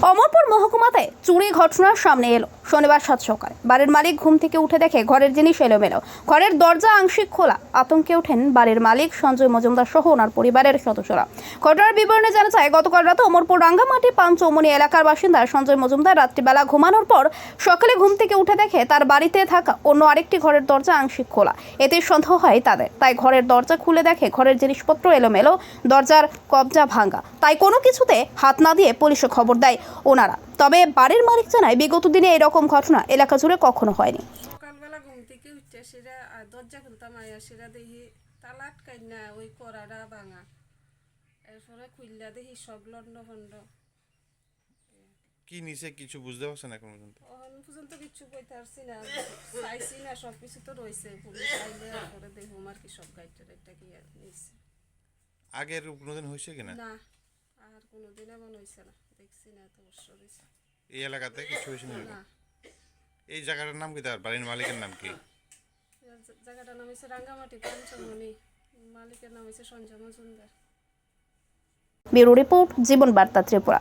অমরপুর মহকুমাতে চুরি ঘটনার সামনে এলো শনিবার সাত সকালে। বাড়ির মালিক ঘুম থেকে উঠে দেখে ঘরের জিনিস এলোমেলো, ঘরের দরজা আংশিক খোলা। আতঙ্কে ওঠেন বাড়ির মালিক সঞ্জয় মজুমদার সহ ওনার পরিবারের সদস্যরা। ঘটনার বিবরণে জানা যায়, গতকাল রাতে অমরপুর রাঙ্গামাটি পাঞ্চমণি এলাকার বাসিন্দা সঞ্জয় মজুমদার রাত্রিবেলা ঘুমানোর পর সকালে ঘুম থেকে উঠে দেখে তার বাড়িতে থাকা অন্য আরেকটি ঘরের দরজা আংশিক খোলা। এতে সন্দেহ হয় তাদের, তাই ঘরের দরজা খুলে দেখে ঘরের জিনিসপত্র এলোমেলো, দরজার কবজা ভাঙা। তাই কোনো কিছুতে হাত না দিয়ে পুলিশে খবর দেয় ওনারা। তবে বাড়ির মালিক জানায়, বিগত দিনে এরকম ঘটনা এলাকা জুড়ে কখনো হয়নি। সকালবেলা ঘুম থেকে উঠে সেটা দরজা খুলতাম, আয়া সেটা দেখি তালা আটকাই না, ওই কড়াটা ভাঙা। এরপরে খুললা দেখি সব লন্ড ভন্ড। কি নিচে কিছু বুঝতে পারছেন এখন পর্যন্ত? এখন পর্যন্ত কিছু কইতে পারছি না, চাইছি না, সব কিছু তো রয়েছে। পুলিশ আইলে তারপরে দেখুম আর কি সব গাইডটা টাইডটা কি নিচ্ছে। আগের কোনোদিন হয়েছে কিনা? না, আর কোনোদিন এমন হয়েছে না, দেখছি না, এত বছর হয়েছে। এই এলাকাতে কিছু হয়েছে না? না, এই জায়গাটার নাম কি? তার বাড়ির মালিকের নাম কি? জায়গাটার নাম হচ্ছে রাঙ্গামাটি পাঞ্চমণি, মালিকের নাম হচ্ছে সঞ্জয় মজুমদার। ব্যুরো রিপোর্ট, জীবন বার্তা ত্রিপুরা।